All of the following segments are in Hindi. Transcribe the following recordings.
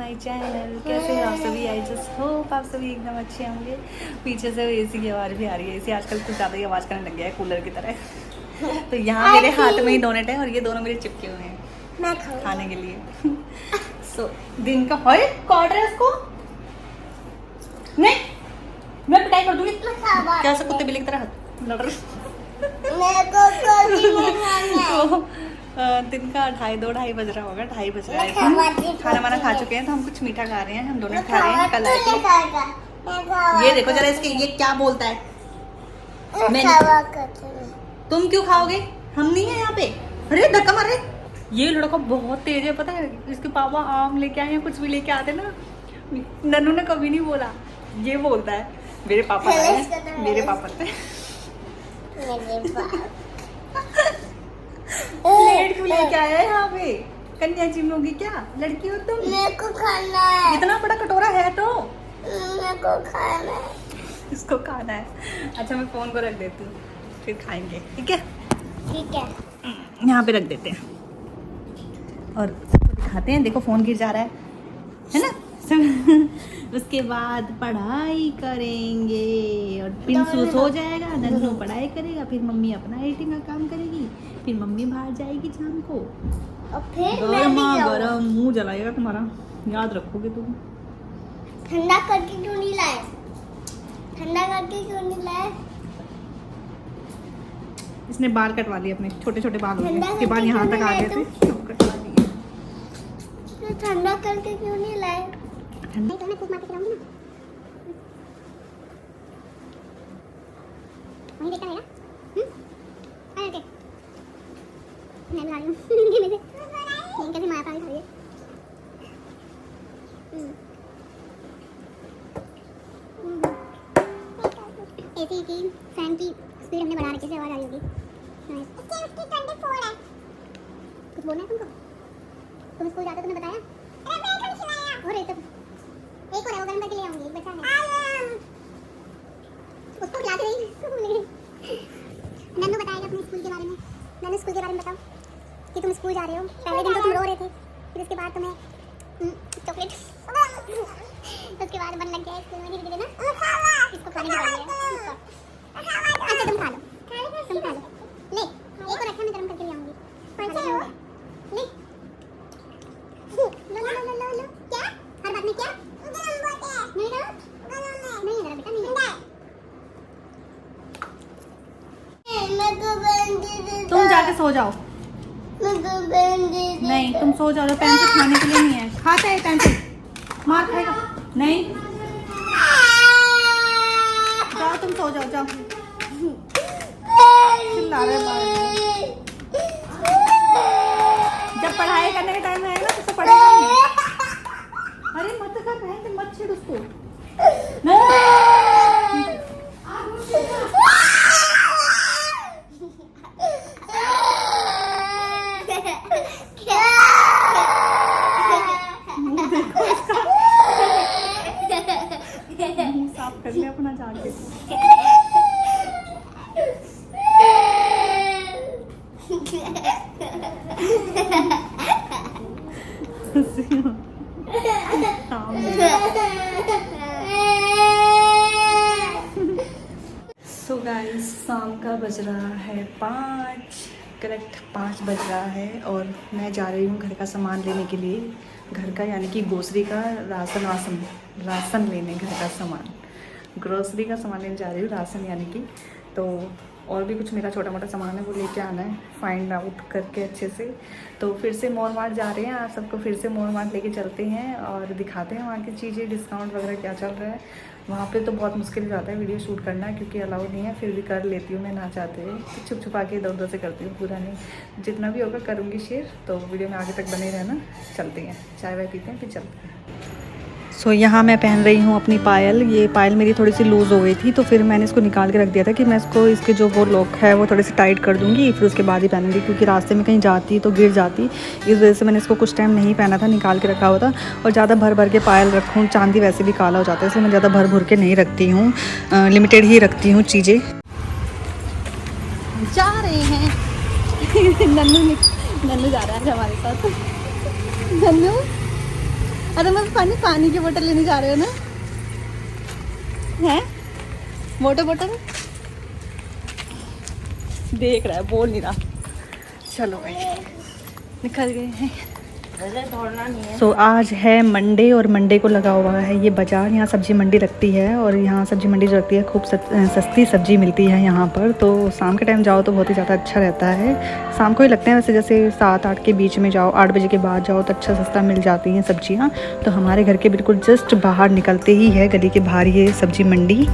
My channel. कैसे हैं आप सभी? आई जस्ट होप आप सभी एकदम अच्छे होंगे। पीछे से एसी की आवाज़ भी आ रही है। एसी आजकल कुछ ज़्यादा ही आवाज़ करने लग गया है, कूलर की तरह। तो यहाँ मेरे हाथ में ही डोनेट है और ये दोनों मेरे चिपके हुए हैं खाने के लिए। सो दिन का है काट रहा है इसको। नहीं मैं पिटाई कर दूंगी। कैसे कुत्ते बिल्ली की तरह लड़ रहे। तो दिन का 2:30 बज रहा होगा, 2:30 बज रहा है। खाना वाना खा चुके हैं तो हम कुछ मीठा खा रहे हैं। हम डोनट खा रहे हैं। कल आए थे। ये देखो जरा इसके, ये क्या बोलता है। मैं तुम क्यों खाओगे? हम नहीं है यहाँ पे। अरे धक्का मार रहे। ये लड़का बहुत तेज है, पता है। इसके पापा आम लेके आए हैं, कुछ भी लेके आते ना, नन्नू ने कभी नहीं बोला, ये बोलता है मेरे पापा आए, मेरे पापा थे। प्लेट क्यों लेके आया है यहाँ पे? कन्या चिमोगी क्या? लड़की हो तुम? मेरे को खाना है। इतना बड़ा कटोरा है तो मेरे को खाना है। इसको खाना है। अच्छा मैं फोन को रख देती हूँ, फिर खाएंगे, ठीक है? ठीक है, यहाँ पे रख देते हैं और दिखाते हैं। देखो फोन गिर जा रहा है ना? उसके बाद पढ़ाई करेंगे और पिंसू सो जाएगा, नन्नू पढ़ाई करेगा, फिर मम्मी अपना एडिटिंग का काम करेगी, फिर मम्मी बाहर जाएगी शाम को और फिर गर्मा गर्म मुंह जलाएगा तुम्हारा, याद रखोगे तुम। ठंडा करके क्यों नहीं लाए? ठंडा करके क्यों नहीं लाए? इसने बाल कटवा लिए अपने, छोटे छोटे बाल हो गए, ठंडा इसके बाल करके यहाँ क्यों तक आ नहीं गए लाए थे, सब कटवा दिए। तो ठंडा करके क्यों नहीं लाए? ठंडा तो मैं फूंक मार के खिलाऊंगी ना। वहीं देखता रहेगा। ओके, मैं बना रही हूँ। ये कैसे माया पानी खा रही है। एसी की फैन की स्पीड हमने बढ़ा रखी है, आवाज आ रही होगी। इसकी उसकी 24 है। कुछ बोलना है तुमको? तुम स्कूल जाते हो, तुम्हें बताया? अरे मैं तो नहीं खिलाया। और एक और है, वो गर्म करके ले आऊंगी, एक बचा है। उसको खिला दे रही। नन्नू बताएगा अपने स्कूल के बारे में। नन्नू स्कूल के बारे में बताओ कि तुम स्कूल जा रहे हो। पहले दिन तो तुम रो रहे थे, फिर उसके बाद तुम्हें चॉकलेट, उसके बाद मन लग गया स्कूल में धीरे धीरे ना। इसको खाने की बात है। अच्छा तुम खा लो, तुम खा लो। ले एक और रखा, मैं गरम करके ले आऊंगी। कौन सा है वो? ले लो लो लो लो लो। क्या हर बात में क्या? नहीं ना, नहीं है बेटा, नहीं है। तुम जाके सो जाओ। नहीं तुम सो जाओ, पेंसिल खाने के लिए नहीं है। खाता है पेंसिल, मार खाएगा। नहीं जाओ तुम सो जाओ, जाओ। चिल्ला रहे बाहर। जब पढ़ाई करने का टाइम आएगा तो पढ़ेगा नहीं। अरे मत कर बहन, मत छेड़ उसको। साफ कर ले अपना जाके। सो गाइस शाम का बज रहा है 5, करेक्ट 5 बज रहा है और मैं जा रही हूँ घर का सामान लेने के लिए। घर का यानी कि ग्रोसरी का, राशन लेने, घर का सामान, ग्रोसरी का सामान लेने जा रही हूँ, राशन यानी कि। तो और भी कुछ मेरा छोटा मोटा सामान है, वो लेके आना है, फाइंड आउट करके अच्छे से। तो फिर से मॉल मार्ट जा रहे हैं, आप सबको फिर से मॉल मार्ट लेके चलते हैं और दिखाते हैं वहाँ की चीज़ें, डिस्काउंट वगैरह क्या चल रहा है। वहाँ पे तो बहुत मुश्किल हो जाता है वीडियो शूट करना, क्योंकि अलाउड नहीं है, फिर भी कर लेती हूँ मैं ना चाहते हुए। तो छुप छुपा के इधर उधर से करती हूँ, पूरा नहीं। जितना भी होगा करूँगी शेयर, तो वीडियो में आगे तक बने रहना। चलते हैं, चाय वाय पीते हैं, फिर चलते हैं। सो यहाँ मैं पहन रही हूँ अपनी पायल। ये पायल मेरी थोड़ी सी लूज़ हो गई थी, तो फिर मैंने इसको निकाल के रख दिया था कि मैं इसको, इसके जो वो लॉक है वो थोड़े से टाइट कर दूँगी, फिर उसके बाद ही पहनूंगी, क्योंकि रास्ते में कहीं जाती तो गिर जाती। इस वजह से मैंने इसको कुछ टाइम नहीं पहना था, निकाल के रखा हुआ था। और ज़्यादा भर भर के पायल रखूँ, चांदी वैसे भी काला हो जाता है, इसलिए मैं ज़्यादा भर भर के नहीं रखती हूँ, लिमिटेड ही रखती हूँ चीज़ें। जा रहे हैं। नन्नू जा रहा है हमारे साथ। नन्नू अरे मैं पानी की बोतल लेने जा रहे हो ना? है वाटर बोतल देख रहा है, बोल नहीं रहा। चलो भाई निकल गए हैं। सो आज है मंडे और मंडे को लगा हुआ है ये बाज़ार। यहाँ सब्जी मंडी लगती है और यहाँ सब्जी मंडी जो लगती है खूब सस्ती सब्जी मिलती है यहाँ पर। तो शाम के टाइम जाओ तो बहुत ही ज़्यादा अच्छा रहता है। शाम को ही लगते हैं वैसे, जैसे 7-8 के बीच में जाओ, 8 बजे के बाद जाओ तो अच्छा सस्ता मिल जाती हैं सब्जियाँ। तो हमारे घर के बिल्कुल जस्ट बाहर निकलते ही है गली के बाहर ये सब्जी मंडी।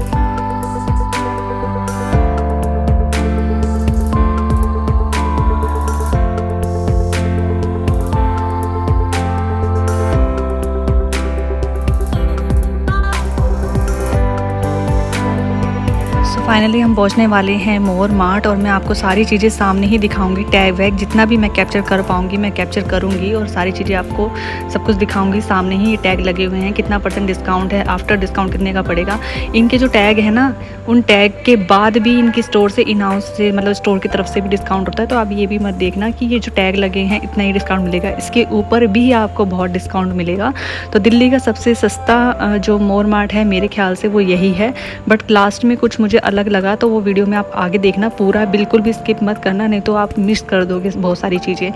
फाइनली हम पहुंचने वाले हैं मोर मार्ट और मैं आपको सारी चीज़ें सामने ही दिखाऊंगी। टैग वैग जितना भी मैं कैप्चर कर पाऊंगी मैं कैप्चर करूंगी और सारी चीज़ें आपको सब कुछ दिखाऊंगी। सामने ही ये टैग लगे हुए हैं, कितना % डिस्काउंट है, आफ्टर डिस्काउंट कितने का पड़ेगा। इनके जो टैग है ना, उन टैग के बाद भी इनकी स्टोर से इन हाउस से मतलब स्टोर की तरफ से भी डिस्काउंट होता है। तो आप ये भी मत देखना कि ये जो टैग लगे हैं इतना ही डिस्काउंट मिलेगा, इसके ऊपर भी आपको बहुत डिस्काउंट मिलेगा। तो दिल्ली का सबसे सस्ता जो मोर मार्ट है मेरे ख्याल से वो यही है। बट लास्ट में कुछ मुझे अलग लगा तो वो वीडियो में आप आगे देखना, पूरा बिल्कुल भी स्किप मत करना, नहीं तो आप मिस कर दोगे बहुत सारी चीज़ें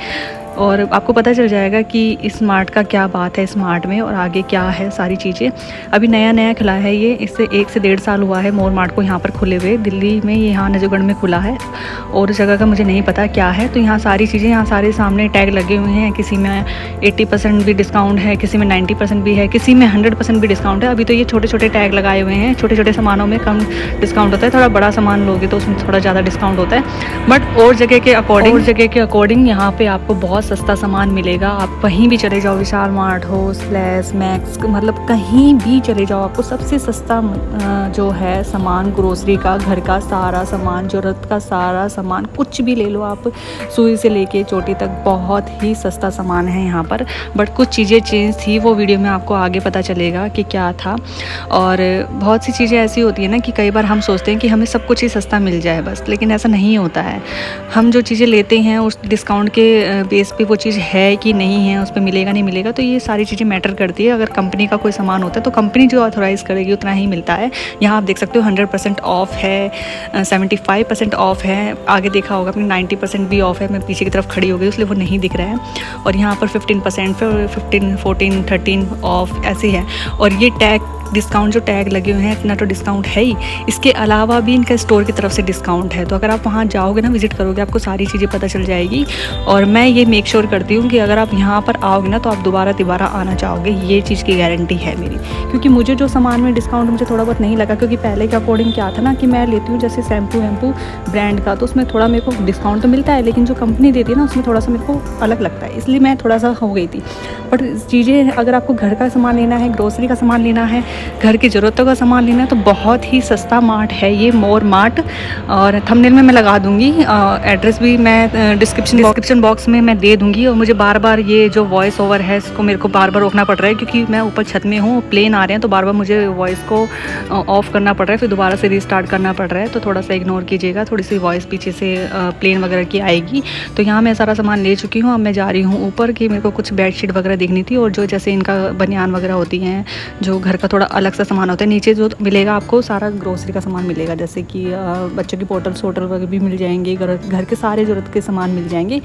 और आपको पता चल जाएगा कि इस मार्ट का क्या बात है, इस मार्ट में और आगे क्या है सारी चीज़ें। अभी नया नया खुला है ये, इससे 1 से 1.5 साल हुआ है मोर मार्ट को यहाँ पर खुले हुए। दिल्ली में ये यहाँ नजफगढ़ में खुला है और उस जगह का मुझे नहीं पता क्या है। तो यहाँ सारी चीज़ें, यहाँ सारे सामने टैग लगे हुए हैं, किसी में 80% भी डिस्काउंट है, किसी में 90% भी है, किसी में 100% भी डिस्काउंट है। अभी तो ये छोटे छोटे टैग लगाए हुए हैं, छोटे छोटे सामानों में कम डिस्काउंट होता है, थोड़ा बड़ा सामान लोगे तो उसमें थोड़ा ज़्यादा डिस्काउंट होता है। बट और जगह के अकॉर्डिंग यहाँ पे आपको बहुत सस्ता सामान मिलेगा। आप कहीं भी चले जाओ, विशाल मार्ट हो, स्प्लैश, मैक्स, मतलब कहीं भी चले जाओ, आपको सबसे सस्ता जो है सामान ग्रोसरी का, घर का सारा सामान, ज़रूरत का सारा सामान, कुछ भी ले लो आप, सुई से लेके चोटी तक बहुत ही सस्ता सामान है यहाँ पर। बट कुछ चीज़ें चेंज थी, वो वीडियो में आपको आगे पता चलेगा कि क्या था। और बहुत सी चीज़ें ऐसी होती है ना कि कई बार हम सोचते हैं कि हमें सब कुछ ही सस्ता मिल जाए बस, लेकिन ऐसा नहीं होता है। हम जो चीज़ें लेते हैं उस डिस्काउंट के बेस पे वो चीज़ है कि नहीं है, उस पर मिलेगा नहीं मिलेगा, तो ये सारी चीज़ें मैटर करती है। अगर कंपनी का कोई सामान होता है तो कंपनी जो ऑथोराइज़ करेगी उतना ही मिलता है। यहाँ आप देख सकते हो 100% ऑफ है, 75% ऑफ है, आगे देखा होगा अपने 90% भी ऑफ है। मैं पीछे की तरफ खड़ी हो गई इसलिए वो नहीं दिख रहा है। और यहाँ पर 15%, 15, 14, 13 ऑफ ऐसे है। और ये टैग डिस्काउंट जो टैग लगे हुए हैं इतना तो डिस्काउंट है ही, इसके अलावा भी इनका स्टोर की तरफ से डिस्काउंट है। तो अगर आप वहाँ जाओगे ना, विजिट करोगे, आपको सारी चीज़ें पता चल जाएगी। और मैं ये मेक श्योर करती हूँ कि अगर आप यहाँ पर आओगे ना तो आप दोबारा आना चाहोगे, ये चीज़ की गारंटी है मेरी। क्योंकि मुझे जो सामान में डिस्काउंट मुझे थोड़ा बहुत नहीं लगा, क्योंकि पहले के अकॉर्डिंग क्या था ना कि मैं लेती हूँ जैसे शैम्पू ब्रांड का, तो उसमें थोड़ा मेरे को डिस्काउंट तो मिलता है, लेकिन जो कंपनी देती है ना उसमें थोड़ा सा मेरे को अलग लगता है, इसलिए मैं थोड़ा सा हो गई थी। बट चीज़ें अगर आपको घर का सामान लेना है, ग्रोसरी का सामान लेना है, घर की ज़रूरतों का सामान लेना है, तो बहुत ही सस्ता मार्ट है ये मोर मार्ट। और थंबनेल में मैं लगा दूंगी, एड्रेस भी मैं डिस्क्रिप्शन बॉक्स में मैं दे दूंगी। और मुझे बार बार ये जो वॉइस ओवर है इसको मेरे को बार बार रोकना पड़ रहा है, क्योंकि मैं ऊपर छत में हूँ, प्लेन आ रहे हैं, तो बार बार मुझे वॉइस को ऑफ करना पड़ रहा है, फिर दोबारा से रीस्टार्ट करना पड़ रहा है। तो थोड़ा सा इग्नोर कीजिएगा, थोड़ी सी वॉइस पीछे से प्लेन वगैरह की आएगी। तो यहाँ मैं सारा सामान ले चुकी हूँ, अब मैं जा रही हूँ ऊपर कि मेरे को कुछ बेडशीट वगैरह देखनी थी, और जो जैसे इनका बनियान वगैरह होती हैं, जो घर का थोड़ा अलग सा सामान होता है। नीचे जो मिलेगा आपको सारा ग्रोसरी का सामान मिलेगा, जैसे कि बच्चों की बोतल सोटल वगैरह भी मिल जाएंगे, घर के सारे ज़रूरत के सामान मिल जाएंगे।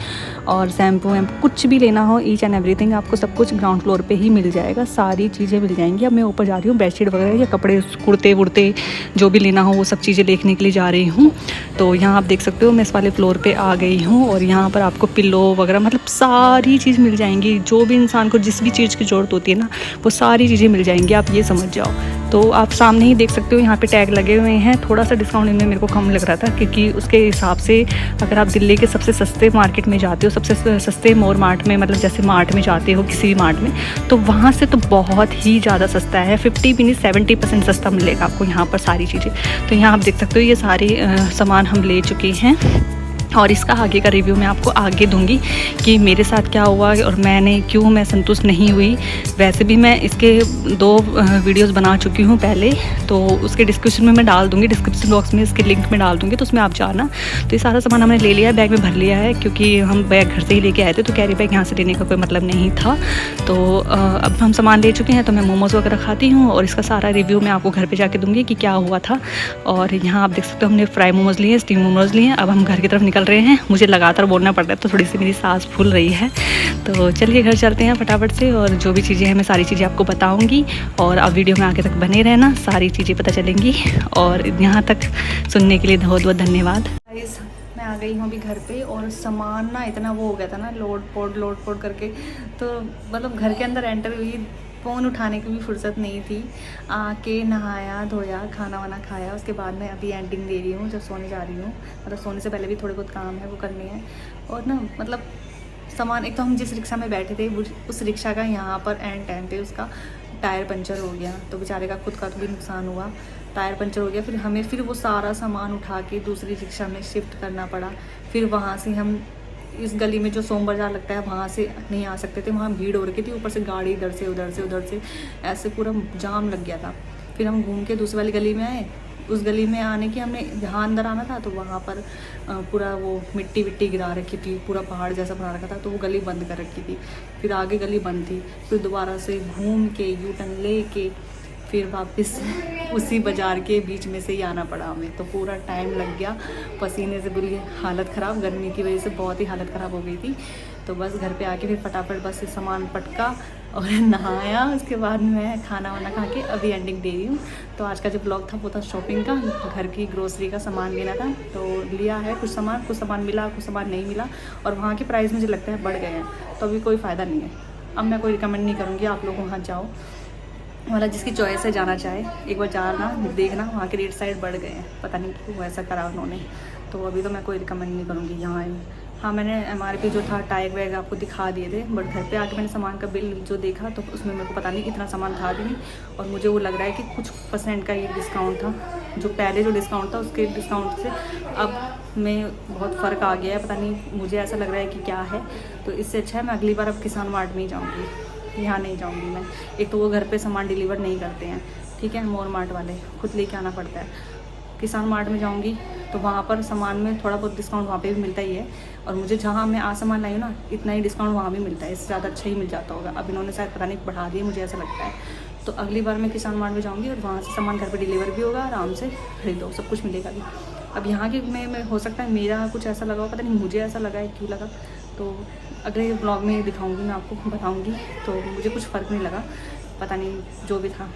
और शैम्पू वैम्पू कुछ भी लेना हो, ईच एंड एवरीथिंग आपको सब कुछ ग्राउंड फ्लोर पे ही मिल जाएगा, सारी चीज़ें मिल जाएंगी। अब मैं ऊपर जा रही हूँ बेडशीट वगैरह या कपड़े, कुर्ते वुर्ते जो भी लेना हो वो सब चीज़ें देखने के लिए जा रही हूँ। तो यहाँ आप देख सकते हो मैं इस वाले फ्लोर पर आ गई हूँ, और यहाँ पर आपको पिल्लो वगैरह मतलब सारी चीज़ मिल जाएंगी, जो भी इंसान को जिस भी चीज़ की ज़रूरत होती है ना वो सारी चीज़ें मिल जाएंगी, आप ये समझ जाओ। तो आप सामने ही देख सकते हो यहाँ पे टैग लगे हुए हैं। थोड़ा सा डिस्काउंट इनमें मेरे को कम लग रहा था, क्योंकि उसके हिसाब से अगर आप दिल्ली के सबसे सस्ते मार्केट में जाते हो, सबसे सस्ते मोर मार्ट में, मतलब जैसे मार्ट में जाते हो किसी भी मार्ट में, तो वहाँ से तो बहुत ही ज़्यादा सस्ता है, 50 भी नहीं 70% सस्ता मिलेगा आपको यहाँ पर सारी चीज़ें। तो यहाँ आप देख सकते हो ये सारे सामान हम ले चुके हैं। और इसका आगे का रिव्यू मैं आपको आगे दूंगी कि मेरे साथ क्या हुआ और मैं संतुष्ट नहीं हुई। वैसे भी मैं इसके 2 वीडियोस बना चुकी हूँ पहले, तो उसके डिस्क्रिप्शन में मैं डाल दूँगी, डिस्क्रिप्शन बॉक्स में इसके लिंक में डाल दूँगी, तो उसमें आप जाना। तो ये सारा सामान हमने ले लिया है, बैग में भर लिया है, क्योंकि हम बैग घर से ही लेके आए थे, तो कैरी बैग यहाँ से लेने का कोई मतलब नहीं था। तो अब हम सामान ले चुके हैं, तो मैं मोमोज़ वगैरह खाती हूँ और इसका सारा रिव्यू मैं आपको घर पर जाके दूँगी कि क्या हुआ था। और यहाँ आप देख सकते हो हमने फ्राई मोमोज़ लिए, स्टीम मोमोज़ लिए। अब हम घर की तरफ निकल रहे हैं। मुझे लगातार बोलना पड़ रहा है, तो थोड़ी सी मेरी सांस फूल रही है। तो चलिए घर चलते हैं फटाफट से, और जो भी चीज़ें हैं मैं सारी चीज़ें आपको बताऊंगी, और आप वीडियो में आगे तक बने रहना, सारी चीज़ें पता चलेंगी। और यहाँ तक सुनने के लिए बहुत बहुत धन्यवाद। गाइस, मैं आ गई हूँ अभी घर पे, और सामान ना इतना वो हो गया था ना, लोड पोड करके, तो मतलब घर के अंदर एंटर हुई, फ़ोन उठाने की भी फुर्सत नहीं थी। आके नहाया धोया, खाना वाना खाया, उसके बाद मैं अभी एंडिंग दे रही हूँ, जब सोने जा रही हूँ। मतलब सोने से पहले भी थोड़े बहुत काम है वो करने हैं। और ना मतलब सामान, एक तो हम जिस रिक्शा में बैठे थे उस रिक्शा का यहाँ पर एंड टाइम पे उसका टायर पंचर हो गया, तो बेचारे का खुद का तो भी नुकसान हुआ। टायर पंचर हो गया, फिर हमें वो सारा सामान उठा के दूसरी रिक्शा में शिफ्ट करना पड़ा। फिर वहाँ से हम इस गली में जो सोम बाज़ार लगता है वहाँ से नहीं आ सकते थे, वहाँ भीड़ हो रखी थी, ऊपर से गाड़ी इधर से उधर से ऐसे पूरा जाम लग गया था। फिर हम घूम के दूसरी वाली गली में आए। उस गली में आने की हमने जहाँ अंदर आना था, तो वहाँ पर पूरा वो मिट्टी गिरा रखी थी, पूरा पहाड़ जैसा बना रखा था, तो वो गली बंद कर रखी थी। फिर आगे गली बंद थी, फिर दोबारा से घूम के यू टर्न ले के फिर वापस उसी बाज़ार के बीच में से ही आना पड़ा हमें। तो पूरा टाइम लग गया, पसीने से बुरी हालत ख़राब, गर्मी की वजह से बहुत ही हालत ख़राब हो गई थी। तो बस घर पे आके फिर फटाफट बस सामान पटका और नहाया। उसके बाद मैं खाना वाना खा के अभी एंडिंग दे रही हूँ। तो आज का जो ब्लॉग था वो था शॉपिंग का, घर की ग्रोसरी का सामान लेना था, तो लिया है। कुछ सामान मिला, कुछ सामान नहीं मिला, और वहाँ के प्राइस मुझे लगता है बढ़ गए हैं, तो अभी कोई फ़ायदा नहीं है। अब मैं कोई रिकमेंड नहीं करूँगी आप लोग वहाँ जाओ, मतलब जिसकी चॉइस है जाना चाहे, एक बार जाना देखना, वहाँ के रेट साइड बढ़ गए हैं, पता नहीं क्यों ऐसा करा उन्होंने। तो अभी तो मैं कोई रिकमेंड नहीं करूँगी यहाँ। हाँ, मैंने MRP जो था टाइग वैग आपको दिखा दिए थे, बट घर पे आके मैंने सामान का बिल जो देखा तो उसमें मेरे को पता नहीं कितना सामान था भी नहीं, और मुझे वो लग रहा है कि कुछ % का ये डिस्काउंट था। जो पहले जो डिस्काउंट था उसके डिस्काउंट से अब में बहुत फ़र्क आ गया है, पता नहीं मुझे ऐसा लग रहा है कि क्या है। तो इससे अच्छा है मैं अगली बार अब किसान मार्ट में ही जाऊँगी, यहाँ नहीं जाऊँगी मैं। एक तो वो घर पे सामान डिलीवर नहीं करते हैं, ठीक है, मोर मार्ट वाले खुद लेके आना पड़ता है। किसान मार्ट में जाऊँगी तो वहाँ पर सामान में थोड़ा बहुत डिस्काउंट वहाँ पे भी मिलता ही है, और मुझे जहाँ मैं आज सामान लाई हूँ ना, इतना ही डिस्काउंट वहाँ भी मिलता है, इससे ज़्यादा अच्छा ही मिल जाता होगा। अब इन्होंने शायद पता नहीं बढ़ा दिए, मुझे ऐसा लगता है। तो अगली बार मैं किसान मार्ट में जाऊँगी और वहाँ से सामान घर पर डिलीवर भी होगा, आराम से खरीदो, सब कुछ मिलेगा भी। अब यहाँ के में हो सकता है मेरा कुछ ऐसा लगा हो, पता नहीं मुझे ऐसा लगा है, क्यों लगा, तो अगले ब्लॉग में दिखाऊंगी, मैं आपको बताऊंगी। तो मुझे कुछ फ़र्क नहीं लगा, पता नहीं जो भी था।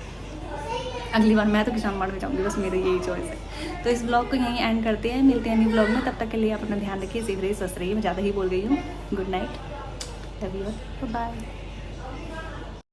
अगली बार मैं तो किसान मार्ट में जाऊंगी, बस मेरी यही चॉइस है। तो इस ब्लॉग को यहीं एंड करते हैं, मिलते हैं न्यू ब्लॉग में। तब तक के लिए आप अपना ध्यान रखिए, सेफ रहिए, स्वस्थ रहिए। मैं ज़्यादा ही बोल गई हूँ। Good night, love you, bye.